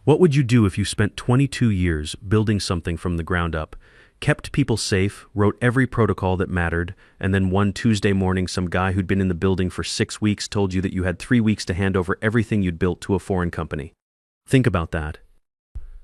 What would you do if you spent 22 years building something from the ground up, kept people safe, wrote every protocol that mattered, and then one Tuesday morning some guy who'd been in the building for 6 weeks told you that you had 3 weeks to hand over everything you'd built to a foreign company? Think about that.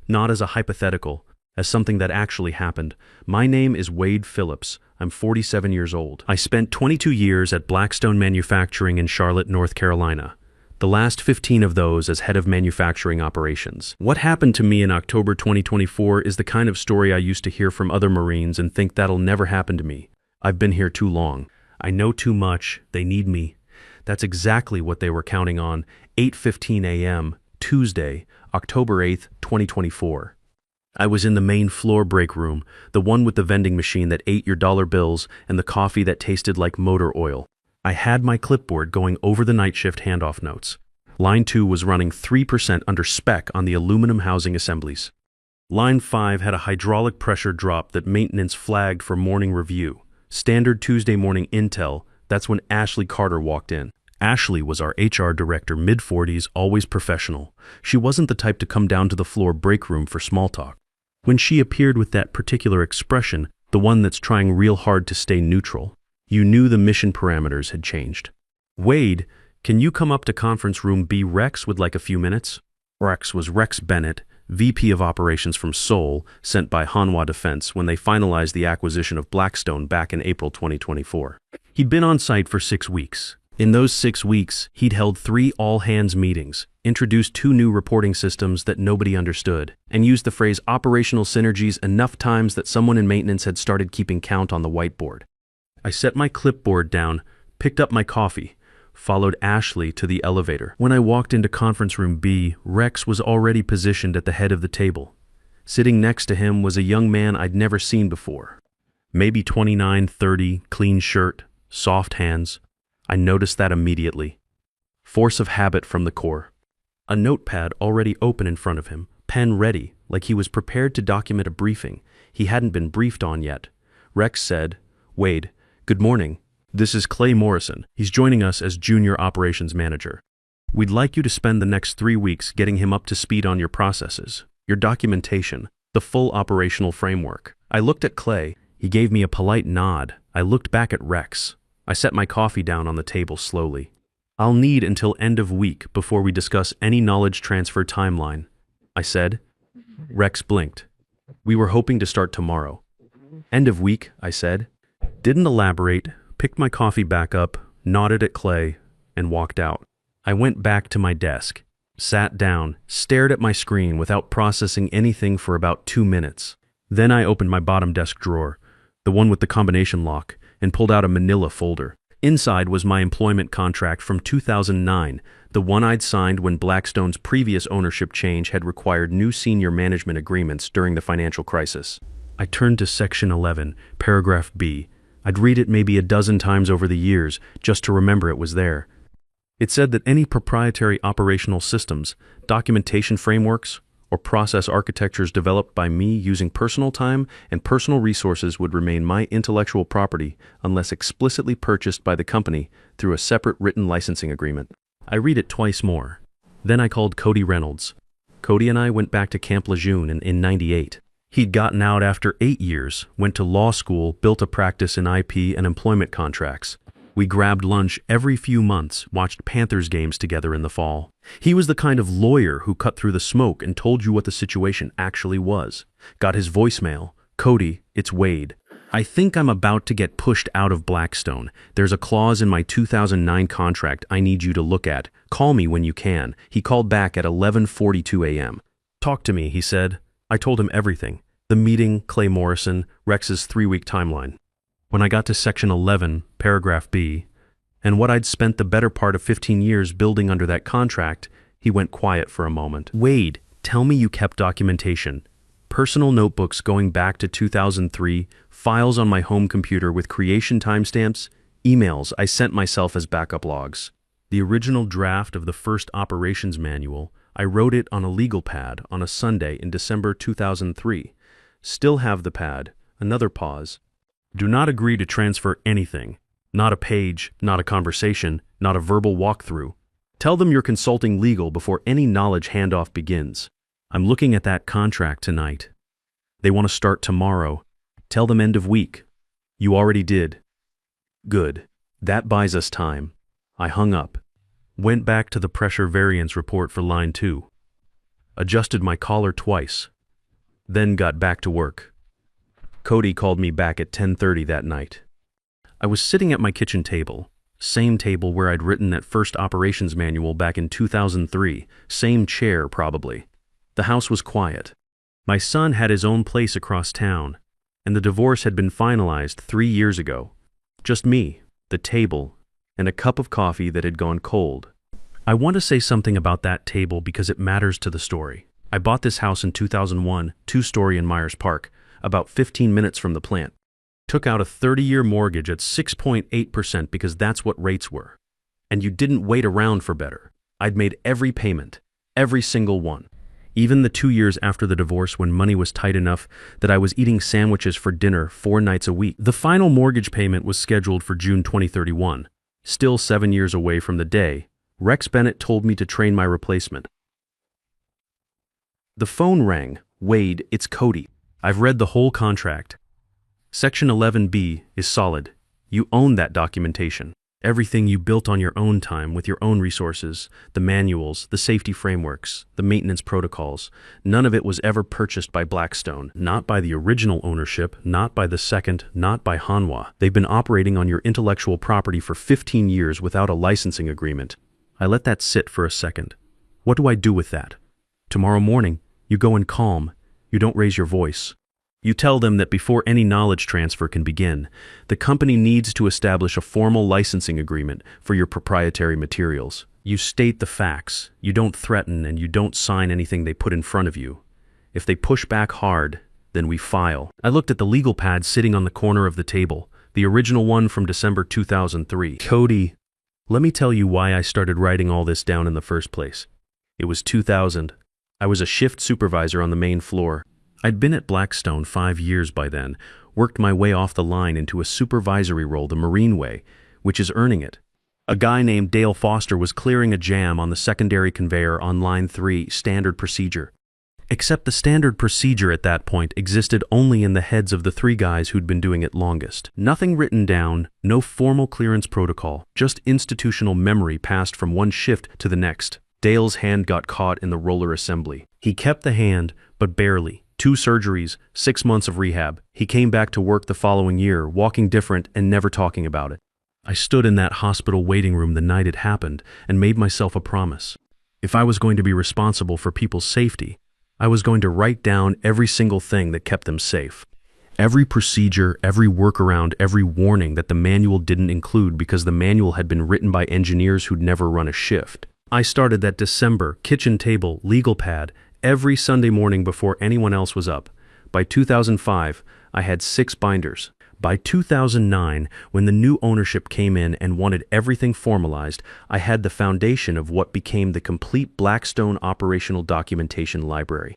Not as a hypothetical, as something that actually happened. My name is Wade Phillips. I'm 47 years old. I spent 22 years at Blackstone Manufacturing in Charlotte, North Carolina. The last 15 of those as head of manufacturing operations. What happened to me in October 2024 is the kind of story I used to hear from other Marines and think that'll never happen to me. I've been here too long. I know too much. They need me. That's exactly what they were counting on. 8:15 a.m., Tuesday, October 8th, 2024. I was in the main floor break room, the one with the vending machine that ate your dollar bills and the coffee that tasted like motor oil. I had my clipboard going over the night shift handoff notes. Line 2 was running 3% under spec on the aluminum housing assemblies. Line 5 had a hydraulic pressure drop that maintenance flagged for morning review. Standard Tuesday morning intel. That's when Ashley Carter walked in. Ashley was our HR director, mid-40s, always professional. She wasn't the type to come down to the floor break room for small talk. When she appeared with that particular expression, the one that's trying real hard to stay neutral, you knew the mission parameters had changed. Wade, can you come up to conference room B? Rex would like a few minutes. Rex was Rex Bennett, VP of Operations from Seoul, sent by Hanwha Defense when they finalized the acquisition of Blackstone back in April 2024. He'd been on site for 6 weeks. In those 6 weeks, he'd held 3 all-hands meetings, introduced 2 new reporting systems that nobody understood, and used the phrase operational synergies enough times that someone in maintenance had started keeping count on the whiteboard. I set my clipboard down, picked up my coffee, followed Ashley to the elevator. When I walked into conference room B, Rex was already positioned at the head of the table. Sitting next to him was a young man I'd never seen before. Maybe 29, 30, clean shirt, soft hands. I noticed that immediately. Force of habit from the core. A notepad already open in front of him, pen ready, like he was prepared to document a briefing he hadn't been briefed on yet. Rex said, "Wade, good morning. This is Clay Morrison. He's joining us as Junior Operations Manager. We'd like you to spend the next 3 weeks getting him up to speed on your processes, your documentation, the full operational framework." I looked at Clay. He gave me a polite nod. I looked back at Rex. I set my coffee down on the table slowly. "I'll need until end of week before we discuss any knowledge transfer timeline," I said. Rex blinked. "We were hoping to start tomorrow." "End of week," I said. Didn't elaborate, picked my coffee back up, nodded at Clay, and walked out. I went back to my desk, sat down, stared at my screen without processing anything for about 2 minutes. Then I opened my bottom desk drawer, the one with the combination lock, and pulled out a manila folder. Inside was my employment contract from 2009, the one I'd signed when Blackstone's previous ownership change had required new senior management agreements during the financial crisis. I turned to Section 11, Paragraph B. I'd read it maybe a dozen times over the years, just to remember it was there. It said that any proprietary operational systems, documentation frameworks, or process architectures developed by me using personal time and personal resources would remain my intellectual property unless explicitly purchased by the company through a separate written licensing agreement. I read it twice more. Then I called Cody Reynolds. Cody and I went back to Camp Lejeune in '98. He'd gotten out after 8 years, went to law school, built a practice in IP and employment contracts. We grabbed lunch every few months, watched Panthers games together in the fall. He was the kind of lawyer who cut through the smoke and told you what the situation actually was. Got his voicemail. "Cody, it's Wade. I think I'm about to get pushed out of Blackstone. There's a clause in my 2009 contract I need you to look at. Call me when you can." He called back at 11:42 a.m. "Talk to me," he said. I told him everything. The meeting, Clay Morrison, Rex's 3-week timeline. When I got to Section 11, Paragraph B, and what I'd spent the better part of 15 years building under that contract, he went quiet for a moment. "Wade, tell me you kept documentation. Personal notebooks going back to 2003, files on my home computer with creation timestamps, emails I sent myself as backup logs. The original draft of the first operations manual, I wrote it on a legal pad on a Sunday in December 2003. Still have the pad." Another pause. "Do not agree to transfer anything. Not a page, not a conversation, not a verbal walkthrough. Tell them you're consulting legal before any knowledge handoff begins." I'm looking at that contract tonight. They want to start tomorrow. Tell them end of week. You already did. Good. That buys us time. I hung up. Went back to the pressure variance report for line 2. Adjusted my collar twice. Then got back to work. Cody called me back at 10:30 that night. I was sitting at my kitchen table, same table where I'd written that first operations manual back in 2003, same chair probably. The house was quiet. My son had his own place across town, and the divorce had been finalized 3 years ago. Just me, the table, and a cup of coffee that had gone cold. I want to say something about that table because it matters to the story. I bought this house in 2001, 2-story in Myers Park, about 15 minutes from the plant. Took out a 30-year mortgage at 6.8% because that's what rates were. And you didn't wait around for better. I'd made every payment, every single one. Even the 2 years after the divorce when money was tight enough that I was eating sandwiches for dinner 4 nights a week. The final mortgage payment was scheduled for June 2031. Still 7 years away from the day, Rex Bennett told me to train my replacement. The phone rang. Wade, it's Cody. I've read the whole contract. Section 11B is solid. You own that documentation. Everything you built on your own time with your own resources, the manuals, the safety frameworks, the maintenance protocols, none of it was ever purchased by Blackstone, not by the original ownership, not by the second, not by Hanwha. They've been operating on your intellectual property for 15 years without a licensing agreement. I let that sit for a second. What do I do with that? Tomorrow morning, you go in calm. You don't raise your voice. You tell them that before any knowledge transfer can begin, the company needs to establish a formal licensing agreement for your proprietary materials. You state the facts, you don't threaten, and you don't sign anything they put in front of you. If they push back hard, then we file. I looked at the legal pad sitting on the corner of the table, the original one from December 2003. Cody, let me tell you why I started writing all this down in the first place. It was 2000. I was a shift supervisor on the main floor. I'd been at Blackstone 5 years by then, worked my way off the line into a supervisory role the Marine way, which is earning it. A guy named Dale Foster was clearing a jam on the secondary conveyor on line 3, standard procedure. Except the standard procedure at that point existed only in the heads of the 3 guys who'd been doing it longest. Nothing written down, no formal clearance protocol, just institutional memory passed from one shift to the next. Dale's hand got caught in the roller assembly. He kept the hand, but barely. 2 surgeries, 6 months of rehab. He came back to work the following year, walking different and never talking about it. I stood in that hospital waiting room the night it happened and made myself a promise. If I was going to be responsible for people's safety, I was going to write down every single thing that kept them safe. Every procedure, every workaround, every warning that the manual didn't include because the manual had been written by engineers who'd never run a shift. I started that December, kitchen table, legal pad, every Sunday morning before anyone else was up. By 2005, I had 6 binders. By 2009, when the new ownership came in and wanted everything formalized, I had the foundation of what became the complete Blackstone operational documentation library.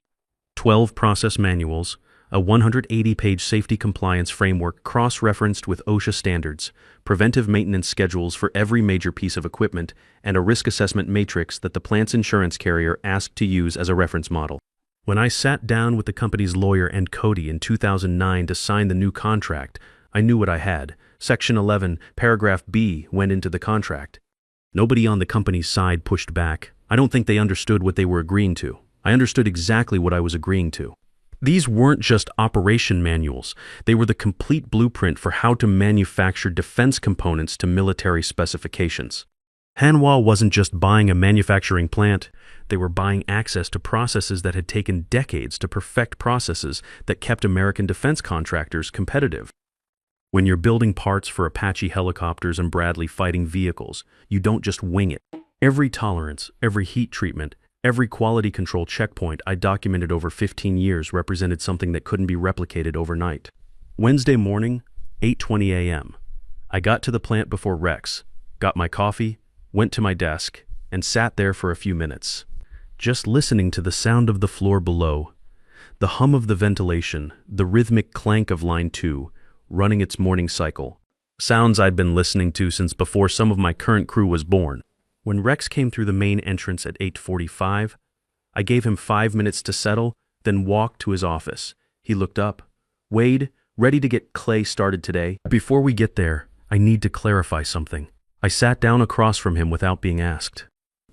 12 process manuals, a 180-page safety compliance framework cross-referenced with OSHA standards, preventive maintenance schedules for every major piece of equipment, and a risk assessment matrix that the plant's insurance carrier asked to use as a reference model. When I sat down with the company's lawyer and Cody in 2009 to sign the new contract, I knew what I had. Section 11, paragraph B went into the contract. Nobody on the company's side pushed back. I don't think they understood what they were agreeing to. I understood exactly what I was agreeing to. These weren't just operation manuals. They were the complete blueprint for how to manufacture defense components to military specifications. Hanwha wasn't just buying a manufacturing plant. They were buying access to processes that had taken decades to perfect, processes that kept American defense contractors competitive. When you're building parts for Apache helicopters and Bradley fighting vehicles, you don't just wing it. Every tolerance, every heat treatment, every quality control checkpoint I documented over 15 years represented something that couldn't be replicated overnight. Wednesday morning, 8:20 a.m. I got to the plant before Rex, got my coffee, went to my desk, and sat there for a few minutes, just listening to the sound of the floor below, the hum of the ventilation, the rhythmic clank of line 2, running its morning cycle. Sounds I'd been listening to since before some of my current crew was born. When Rex came through the main entrance at 8:45, I gave him 5 minutes to settle, then walked to his office. He looked up. Wade, ready to get Clay started today? Before we get there, I need to clarify something. I sat down across from him without being asked.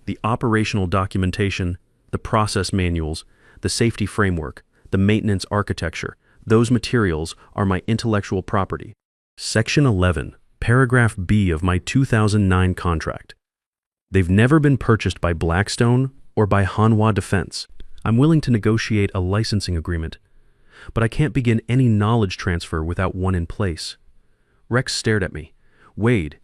The operational documentation, the process manuals, the safety framework, the maintenance architecture, those materials are my intellectual property. Section 11, paragraph B of my 2009 contract. They've never been purchased by Blackstone or by Hanwha Defense. I'm willing to negotiate a licensing agreement, but I can't begin any knowledge transfer without one in place. Rex stared at me. Wade,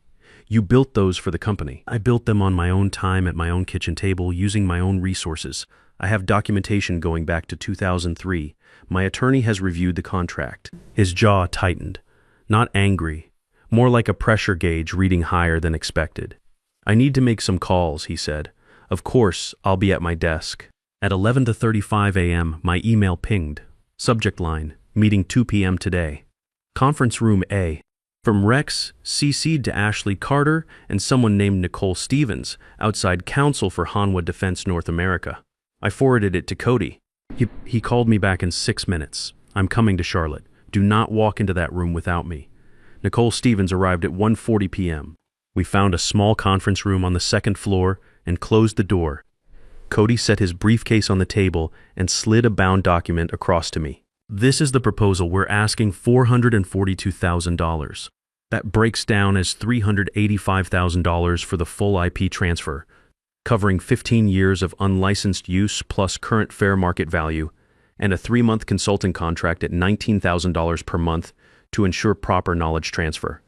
you built those for the company. I built them on my own time at my own kitchen table using my own resources. I have documentation going back to 2003. My attorney has reviewed the contract. His jaw tightened. Not angry, more like a pressure gauge reading higher than expected. I need to make some calls, he said. Of course, I'll be at my desk. At 11:35 a.m., my email pinged. Subject line, meeting 2 p.m. today. Conference room A. From Rex, CC'd to Ashley Carter and someone named Nicole Stevens, outside counsel for Hanwha Defense North America. I forwarded it to Cody. He called me back in 6 minutes. I'm coming to Charlotte. Do not walk into that room without me. Nicole Stevens arrived at 1:40 p.m. We found a small conference room on the second floor and closed the door. Cody set his briefcase on the table and slid a bound document across to me. This is the proposal. We're asking $442,000. That breaks down as $385,000 for the full IP transfer, covering 15 years of unlicensed use plus current fair market value, and a 3-month consulting contract at $19,000 per month to ensure proper knowledge transfer.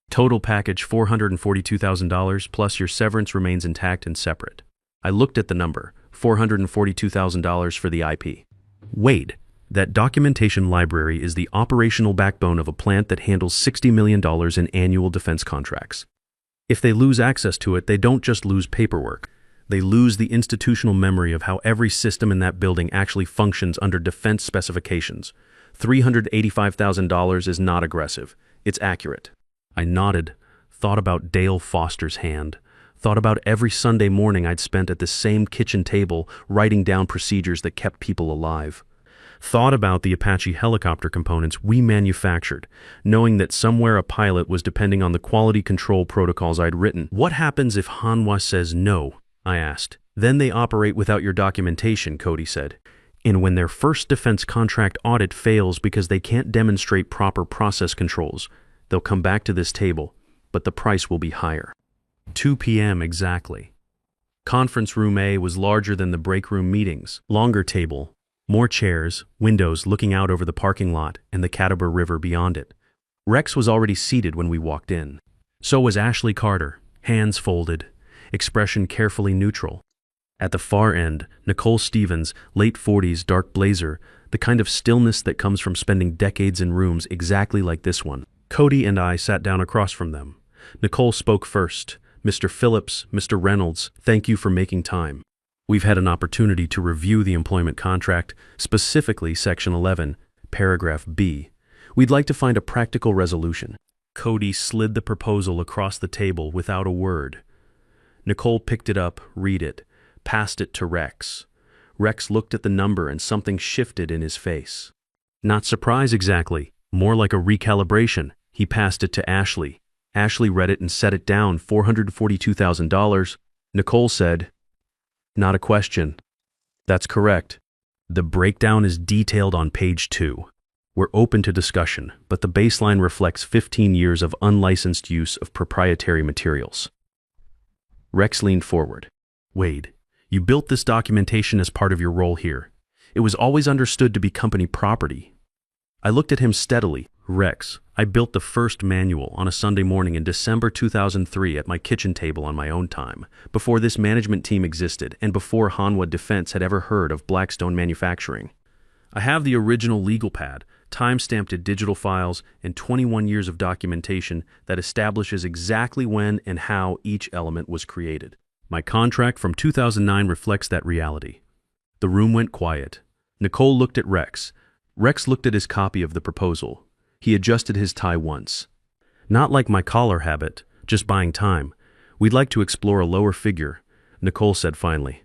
Total package $442,000 plus your severance remains intact and separate. I looked at the number, $442,000 for the IP. Wade, that documentation library is the operational backbone of a plant that handles $60 million in annual defense contracts. If they lose access to it, they don't just lose paperwork. They lose the institutional memory of how every system in that building actually functions under defense specifications. $385,000 is not aggressive. It's accurate. I nodded, thought about Dale Foster's hand, thought about every Sunday morning I'd spent at the same kitchen table writing down procedures that kept people alive. Thought about the Apache helicopter components we manufactured, knowing that somewhere a pilot was depending on the quality control protocols I'd written. What happens if Hanwha says no? I asked. Then they operate without your documentation, Cody said. And when their first defense contract audit fails because they can't demonstrate proper process controls, they'll come back to this table, but the price will be higher. 2 p.m. exactly. Conference room A was larger than the break room meetings. Longer table, more chairs, windows looking out over the parking lot and the Catawba River beyond it. Rex was already seated when we walked in. So was Ashley Carter, hands folded, expression carefully neutral. At the far end, Nicole Stevens, late 40s, dark blazer, the kind of stillness that comes from spending decades in rooms exactly like this one. Cody and I sat down across from them. Nicole spoke first. Mr. Phillips, Mr. Reynolds, thank you for making time. We've had an opportunity to review the employment contract, specifically Section 11, paragraph B. We'd like to find a practical resolution. Cody slid the proposal across the table without a word. Nicole picked it up, read it, passed it to Rex. Rex looked at the number and something shifted in his face. Not surprise exactly, more like a recalibration. He passed it to Ashley. Ashley read it and set it down, $442,000. Nicole said, "Not a question." "That's correct. The breakdown is detailed on page 2. We're open to discussion, but the baseline reflects 15 years of unlicensed use of proprietary materials." Rex leaned forward. "Wade, you built this documentation as part of your role here. It was always understood to be company property." I looked at him steadily. "Rex, I built the first manual on a Sunday morning in December 2003 at my kitchen table on my own time, before this management team existed and before Hanwha Defense had ever heard of Blackstone Manufacturing. I have the original legal pad, time-stamped in digital files, and 21 years of documentation that establishes exactly when and how each element was created. My contract from 2009 reflects that reality." The room went quiet. Nicole looked at Rex. Rex looked at his copy of the proposal. He adjusted his tie once. "Not like my collar habit, just buying time. We'd like to explore a lower figure," Nicole said finally.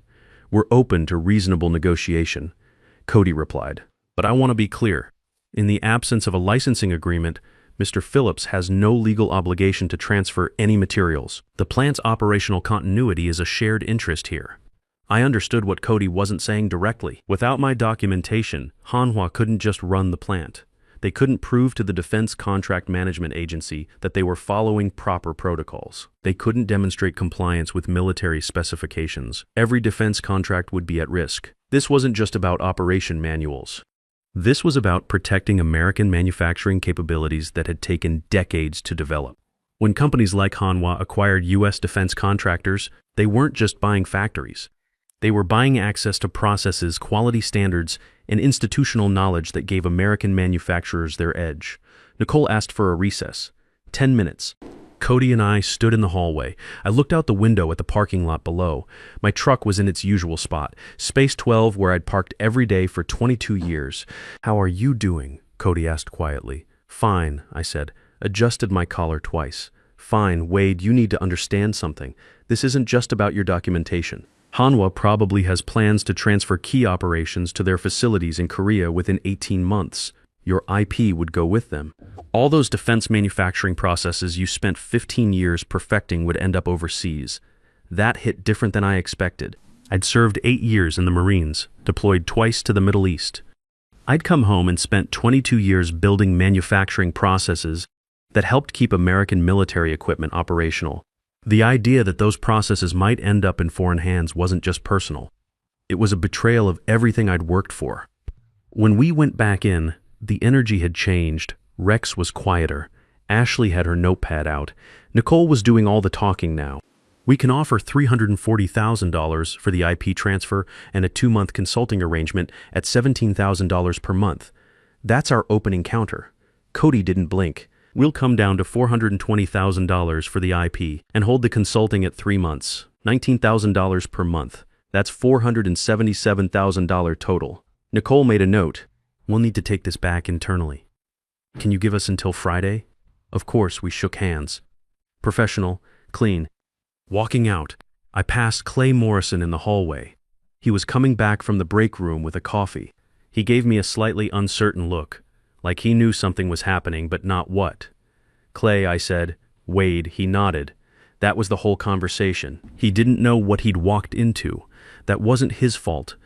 We're open to reasonable negotiation, Cody replied. But I want to be clear. In the absence of a licensing agreement, Mr. Phillips has no legal obligation to transfer any materials. The plant's operational continuity is a shared interest here. I understood what Cody wasn't saying directly. Without my documentation, Hanwha couldn't just run the plant. They couldn't prove to the Defense Contract Management Agency that they were following proper protocols. They couldn't demonstrate compliance with military specifications. Every defense contract would be at risk. This wasn't just about operation manuals. This was about protecting American manufacturing capabilities that had taken decades to develop. When companies like Hanwha acquired U.S. defense contractors, they weren't just buying factories. They were buying access to processes, quality standards, and institutional knowledge that gave American manufacturers their edge. Nicole asked for a recess. 10 minutes. Cody and I stood in the hallway. I looked out the window at the parking lot below. My truck was in its usual spot, Space 12, where I'd parked every day for 22 years. "How are you doing?" Cody asked quietly. "Fine," I said. Adjusted my collar twice. "Fine, Wade, you need to understand something. This isn't just about your documentation. Hanwha probably has plans to transfer key operations to their facilities in Korea within 18 months. Your IP would go with them. All those defense manufacturing processes you spent 15 years perfecting would end up overseas. That hit different than I expected. I'd served 8 years in the Marines, deployed twice to the Middle East. I'd come home and spent 22 years building manufacturing processes that helped keep American military equipment operational. The idea that those processes might end up in foreign hands wasn't just personal. It was a betrayal of everything I'd worked for. When we went back in, the energy had changed. Rex was quieter. Ashley had her notepad out. Nicole was doing all the talking now. "We can offer $340,000 for the IP transfer and a 2-month consulting arrangement at $17,000 per month. That's our opening counter." Cody didn't blink. "We'll come down to $420,000 for the IP and hold the consulting at 3 months, $19,000 per month. That's $477,000 total." Nicole made a note. "We'll need to take this back internally. Can you give us until Friday?" Of course, we shook hands. Professional, clean. Walking out, I passed Clay Morrison in the hallway. He was coming back from the break room with a coffee. He gave me a slightly uncertain look, like he knew something was happening, but not what. "Clay," I said. "Wade," he nodded. That was the whole conversation. He didn't know what he'd walked into. That wasn't his fault.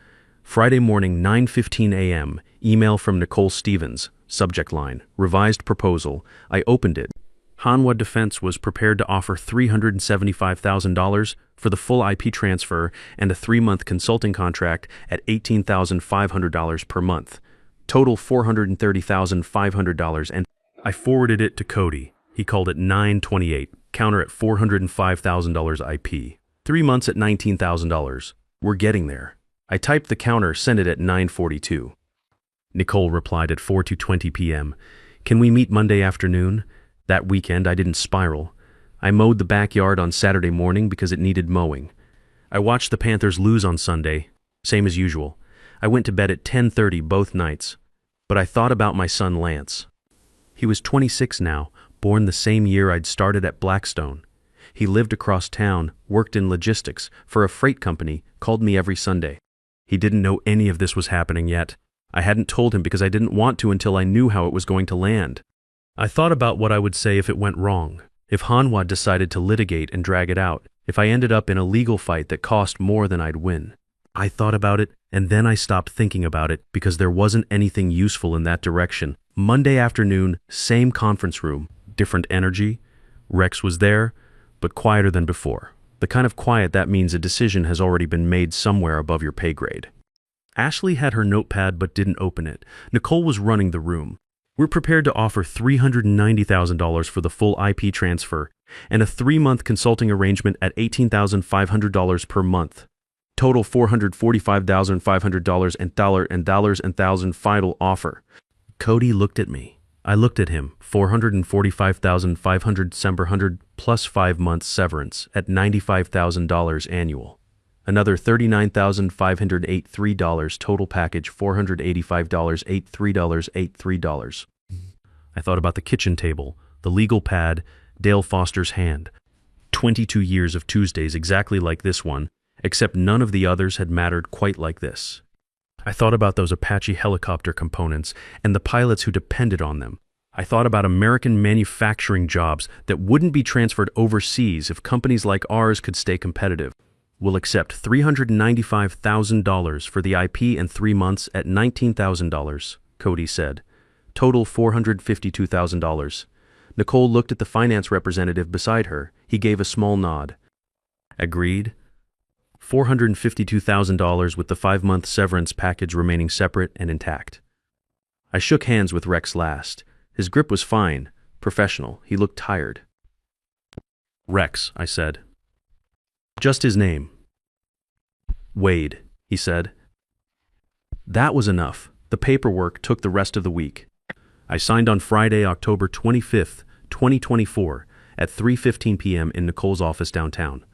Friday morning, 9:15 a.m., email from Nicole Stevens, subject line, revised proposal. I opened it. Hanwha Defense was prepared to offer $375,000 for the full IP transfer and a 3-month consulting contract at $18,500 per month. Total $430,500, and I forwarded it to Cody. He called it 928, counter at $405,000 IP. 3 months at $19,000. We're getting there. I typed the counter, sent it at 9:42. Nicole replied at 4:20 p.m. "Can we meet Monday afternoon?" That weekend I didn't spiral. I mowed the backyard on Saturday morning because it needed mowing. I watched the Panthers lose on Sunday, same as usual. I went to bed at 10:30 both nights. But I thought about my son Lance. He was 26 now, born the same year I'd started at Blackstone. He lived across town, worked in logistics for a freight company, called me every Sunday. He didn't know any of this was happening yet. I hadn't told him because I didn't want to until I knew how it was going to land. I thought about what I would say if it went wrong, if Hanwha decided to litigate and drag it out, if I ended up in a legal fight that cost more than I'd win. I thought about it, and then I stopped thinking about it because there wasn't anything useful in that direction. Monday afternoon, same conference room, different energy. Rex was there, but quieter than before. The kind of quiet that means a decision has already been made somewhere above your pay grade. Ashley had her notepad but didn't open it. Nicole was running the room. "We're prepared to offer $390,000 for the full IP transfer and a 3-month consulting arrangement at $18,500 per month. Total $445,500 and $1,000 final offer." Cody looked at me. I looked at him. $445,500 December 100 plus 5 months severance at $95,000 annual. Another $39,583 total package, $485.83. I thought about the kitchen table, the legal pad, Dale Foster's hand. 22 years of Tuesdays exactly like this one, except none of the others had mattered quite like this. I thought about those Apache helicopter components and the pilots who depended on them. I thought about American manufacturing jobs that wouldn't be transferred overseas if companies like ours could stay competitive. We'll accept $395,000 for the IP and 3 months at $19,000, Cody said. Total $452,000. Nicole looked at the finance representative beside her. He gave a small nod. Agreed. $452,000 with the 5-month severance package remaining separate and intact. I shook hands with Rex last. His grip was fine, professional. He looked tired. Rex, I said. Just his name. Wade, he said. That was enough. The paperwork took the rest of the week. I signed on Friday, October 25th, 2024, at 3:15 p.m. in Nicole's office downtown.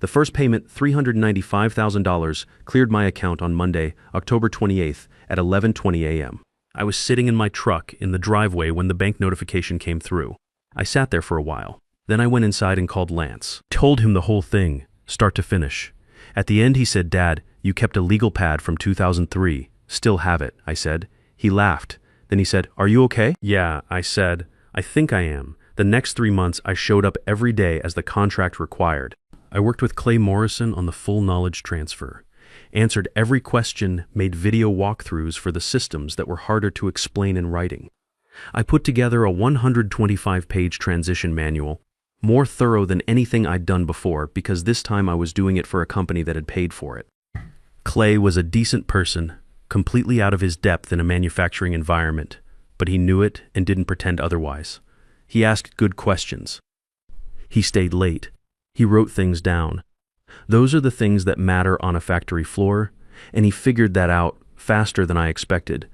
The first payment, $395,000, cleared my account on Monday, October 28th, at 11:20 a.m. I was sitting in my truck in the driveway when the bank notification came through. I sat there for a while. Then I went inside and called Lance. Told him the whole thing, start to finish. At the end he said, "Dad, you kept a legal pad from 2003. Still have it," I said. He laughed. Then he said, "Are you okay?" "Yeah," I said. "I think I am." The next 3 months I showed up every day as the contract required. I worked with Clay Morrison on the full knowledge transfer, answered every question, made video walkthroughs for the systems that were harder to explain in writing. I put together a 125-page transition manual, more thorough than anything I'd done before because this time I was doing it for a company that had paid for it. Clay was a decent person, completely out of his depth in a manufacturing environment, but he knew it and didn't pretend otherwise. He asked good questions. He stayed late. He wrote things down. Those are the things that matter on a factory floor, and he figured that out faster than I expected.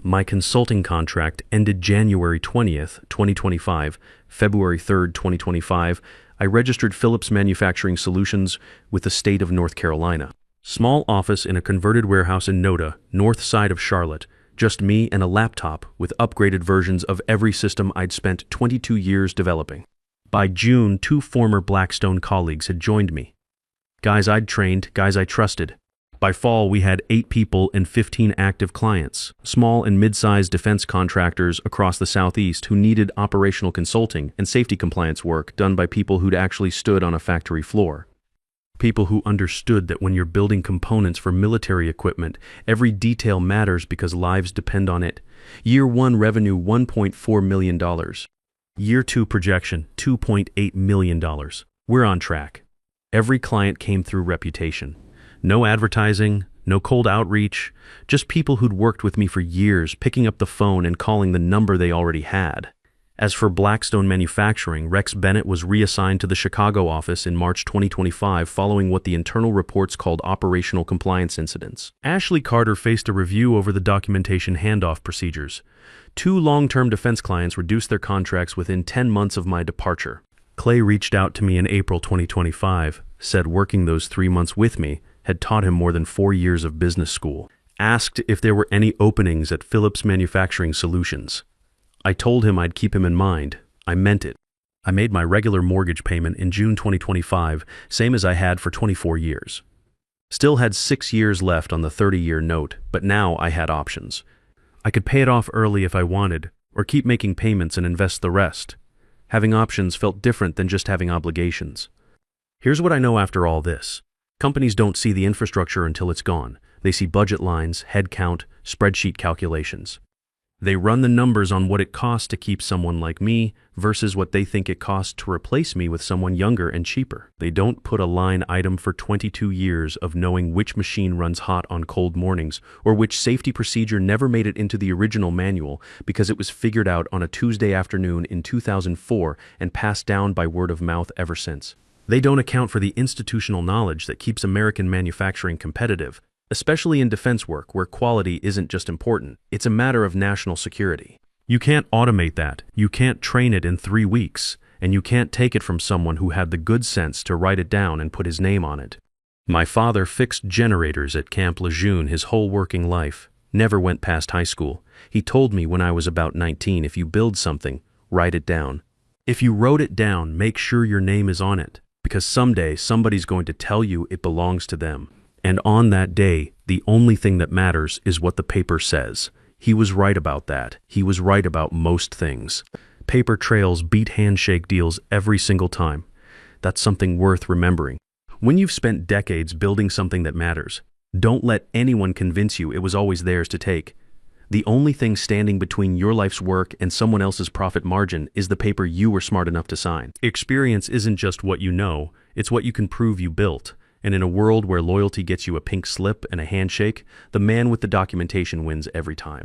My consulting contract ended January 20th, 2025. February 3rd, 2025, I registered Phillips Manufacturing Solutions with the state of North Carolina. Small office in a converted warehouse in Noda, north side of Charlotte. Just me and a laptop with upgraded versions of every system I'd spent 22 years developing. By June, 2 former Blackstone colleagues had joined me. Guys I'd trained, guys I trusted. By fall, we had 8 people and 15 active clients, small and mid-sized defense contractors across the Southeast who needed operational consulting and safety compliance work done by people who'd actually stood on a factory floor. People who understood that when you're building components for military equipment, every detail matters because lives depend on it. Year 1 revenue, $1.4 million. Year 2 projection, $2.8 million. We're on track. Every client came through reputation. No advertising, no cold outreach, just people who'd worked with me for years picking up the phone and calling the number they already had. As for Blackstone Manufacturing, Rex Bennett was reassigned to the Chicago office in March 2025 following what the internal reports called operational compliance incidents. Ashley Carter faced a review over the documentation handoff procedures. 2 long-term defense clients reduced their contracts within 10 months of my departure. Clay reached out to me in April 2025, said working those 3 months with me had taught him more than 4 years of business school. Asked if there were any openings at Phillips Manufacturing Solutions. I told him I'd keep him in mind. I meant it. I made my regular mortgage payment in June 2025, same as I had for 24 years. Still had 6 years left on the 30-year note, but now I had options. I could pay it off early if I wanted, or keep making payments and invest the rest. Having options felt different than just having obligations. Here's what I know after all this. Companies don't see the infrastructure until it's gone. They see budget lines, headcount, spreadsheet calculations. They run the numbers on what it costs to keep someone like me versus what they think it costs to replace me with someone younger and cheaper. They don't put a line item for 22 years of knowing which machine runs hot on cold mornings or which safety procedure never made it into the original manual because it was figured out on a Tuesday afternoon in 2004 and passed down by word of mouth ever since. They don't account for the institutional knowledge that keeps American manufacturing competitive, especially in defense work where quality isn't just important, it's a matter of national security. You can't automate that, you can't train it in 3 weeks, and you can't take it from someone who had the good sense to write it down and put his name on it. My father fixed generators at Camp Lejeune his whole working life, never went past high school. He told me when I was about 19, if you build something, write it down. If you wrote it down, make sure your name is on it. because someday somebody's going to tell you it belongs to them. And on that day, the only thing that matters is what the paper says. He was right about that. He was right about most things. Paper trails beat handshake deals every single time. That's something worth remembering. When you've spent decades building something that matters, don't let anyone convince you it was always theirs to take. The only thing standing between your life's work and someone else's profit margin is the paper you were smart enough to sign. Experience isn't just what you know, it's what you can prove you built. And in a world where loyalty gets you a pink slip and a handshake, the man with the documentation wins every time.